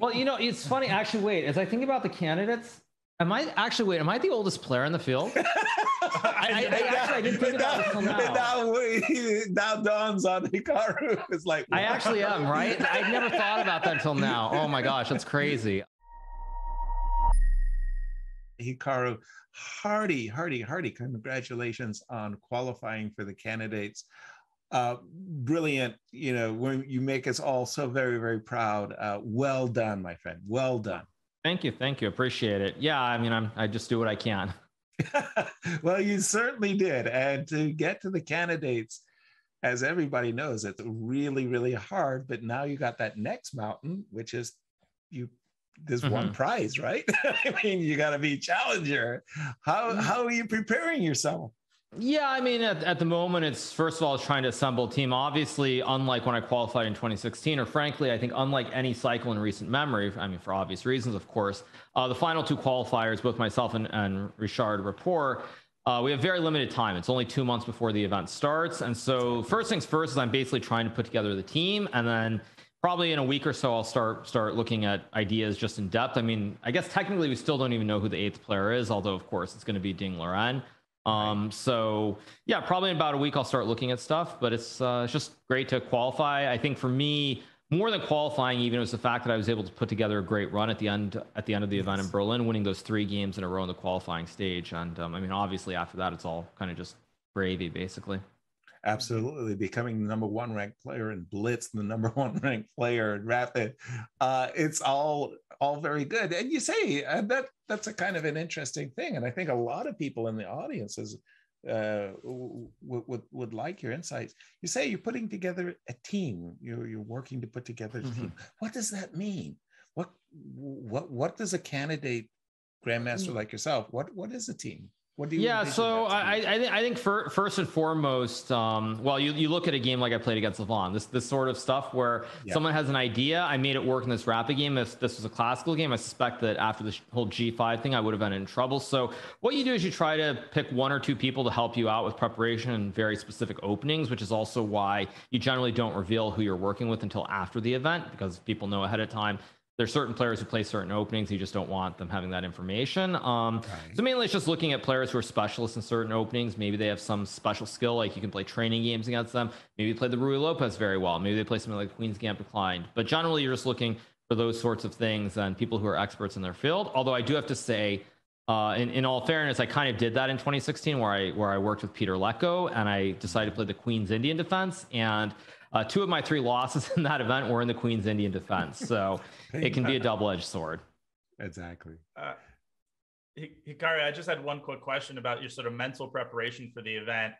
Well, it's funny. Actually, wait. As I think about the candidates, am I the oldest player in the field? I didn't think about it until now. Now dawns on Hikaru. It's like, I actually am, right? I never thought about that until now. Oh my gosh, that's crazy. Hikaru, hearty congratulations on qualifying for the candidates. Brilliant, when you make us all so very, very proud. Well done, my friend. Well done. Thank you. Appreciate it. Yeah, I mean, I just do what I can. Well, you certainly did. And to get to the candidates, as everybody knows, it's really, really hard. But now you got that next mountain, which is there's one prize, right? I mean, you got to be challenger. How are you preparing yourself? Yeah, I mean, at the moment, it's first of all, it's trying to assemble a team. Obviously, unlike when I qualified in 2016, or frankly, I think unlike any cycle in recent memory, I mean, for obvious reasons, of course, the final two qualifiers, both myself and Richard Rapport, we have very limited time. It's only 2 months before the event starts. And so first things first is I'm basically trying to put together the team. And then probably in a week or so, I'll start looking at ideas just in depth. I mean, I guess technically we still don't even know who the 8th player is, although, of course, it's going to be Ding Liren. So yeah, probably in about a week I'll start looking at stuff, but it's just great to qualify. I think for me, more than qualifying, even, was the fact that I was able to put together a great run at the end of the event in Berlin, winning those 3 games in a row in the qualifying stage. And I mean, obviously after that, it's all kind of just gravy, basically. Absolutely, becoming the number 1 ranked player in Blitz, the number 1 ranked player in Rapid. It's all very good. And you say that's a kind of an interesting thing. And I think a lot of people in the audiences would like your insights. You say you're putting together a team. You're working to put together a team. What does that mean? What does a candidate grandmaster like yourself? What is a team? What do you? Yeah, so I think first and foremost, well, you look at a game like I played against Levon, this sort of stuff where someone has an idea. I made it work in this rapid game. If this was a classical game, I suspect that after the whole G5 thing, I would have been in trouble. So what you do is you try to pick 1 or 2 people to help you out with preparation and very specific openings, which is also why you generally don't reveal who you're working with until after the event, because people know ahead of time. There's certain players who play certain openings. You just don't want them having that information. So mainly it's just looking at players who are specialists in certain openings. Maybe they have some special skill, like you can play training games against them. Maybe they play the Rui Lopez very well. Maybe they play something like Queen's Gambit Declined. But generally, you're just looking for those sorts of things and people who are experts in their field. Although I do have to say, in all fairness, I kind of did that in 2016, where I worked with Peter Lecko, and I decided to play the Queen's Indian defense. And 2 of my 3 losses in that event were in the Queen's Indian defense. So it can be a double-edged sword. Exactly. Hikaru, I just had one quick question about your sort of mental preparation for the event.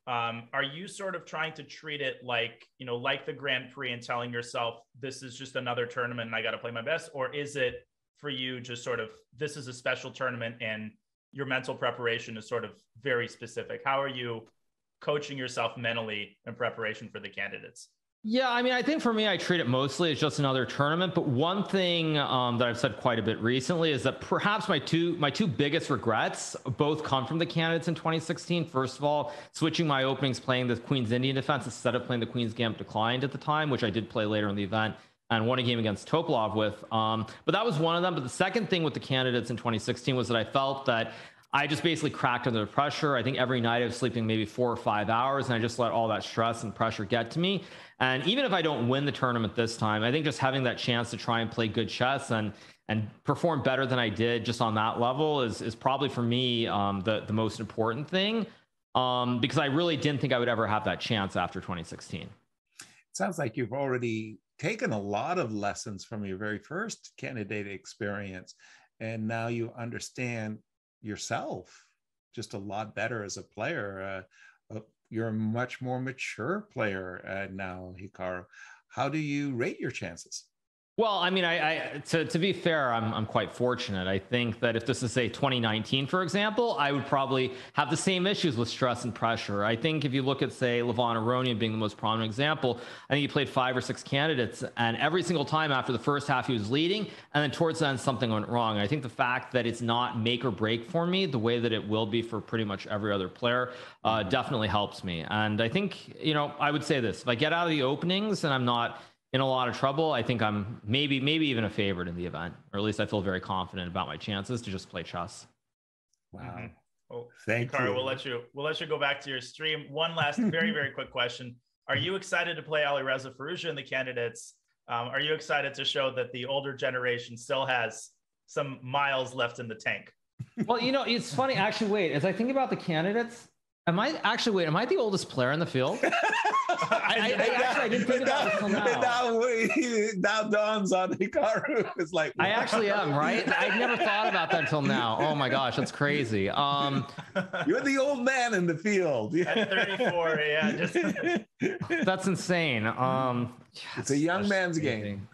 Are you sort of trying to treat it like the Grand Prix and telling yourself, this is just another tournament and I got to play my best? Or is it for you just sort of, this is a special tournament and your mental preparation is sort of very specific? How are you coaching yourself mentally in preparation for the candidates? Yeah, I mean, I think for me, I treat it mostly as just another tournament. But one thing that I've said quite a bit recently is that perhaps my two biggest regrets both come from the candidates in 2016. First of all, switching my openings, playing the Queen's Indian defense instead of playing the Queen's Gambit Declined at the time, which I did play later in the event and won a game against Topalov with. But that was one of them. But the second thing with the candidates in 2016 was that I felt that I just basically cracked under the pressure. I think every night I was sleeping maybe 4 or 5 hours, and I just let all that stress and pressure get to me. And even if I don't win the tournament this time, I think just having that chance to try and play good chess and perform better than I did just on that level is probably for me the most important thing, because I really didn't think I would ever have that chance after 2016. It sounds like you've already taken a lot of lessons from your very first candidate experience, and now you understand yourself just a lot better as a player. You're a much more mature player now, Hikaru. How do you rate your chances? Well, I mean, to be fair, I'm quite fortunate. I think that if this is, say, 2019, for example, I would probably have the same issues with stress and pressure. I think if you look at, say, Levon Aronian being the most prominent example, I think he played 5 or 6 candidates, and every single time after the first half, he was leading, and then towards the end, something went wrong. I think the fact that it's not make or break for me, the way that it will be for pretty much every other player, definitely helps me. And I think, I would say this: if I get out of the openings and I'm not in a lot of trouble, I think I'm maybe even a favorite in the event, or at least I feel very confident about my chances to just play chess. Wow. Mm-hmm. Well, Thank Hikaru, you. We'll let you go back to your stream. One last very quick question. Are you excited to play Alireza Firouzja in the candidates? Are you excited to show that the older generation still has some miles left in the tank? Well, it's funny. Actually, wait, as I think about the candidates, am I the oldest player in the field? I didn't think about it until now. Now dawns on Hikaru. It's like, wow. I actually am, right? I never thought about that until now. Oh my gosh, that's crazy. You're the old man in the field. At 34, yeah. That's insane. It's a young man's game.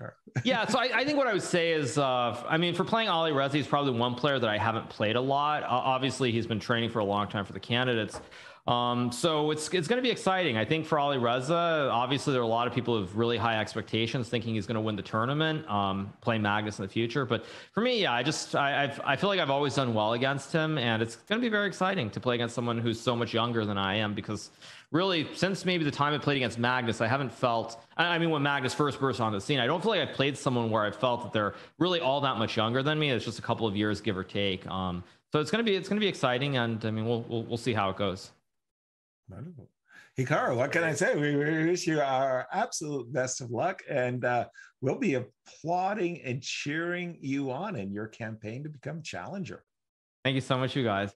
Yeah, so I think what I would say is, for playing Alireza, he's probably one player that I haven't played a lot. Obviously, he's been training for a long time for the candidates. So it's going to be exciting. I think for Alireza, obviously there are a lot of people with really high expectations, thinking he's going to win the tournament, play Magnus in the future. But for me, yeah, I feel like I've always done well against him, and it's going to be very exciting to play against someone who's so much younger than I am, because really, since maybe the time I played against Magnus, I haven't felt, when Magnus first burst on the scene, I don't feel like I played someone where I felt that they're really all that much younger than me. It's just a couple of years, give or take. So it's going to be exciting, and we'll see how it goes. Wonderful. Hikaru, what can I say? We wish you our absolute best of luck, and we'll be applauding and cheering you on in your campaign to become challenger. Thank you so much, you guys.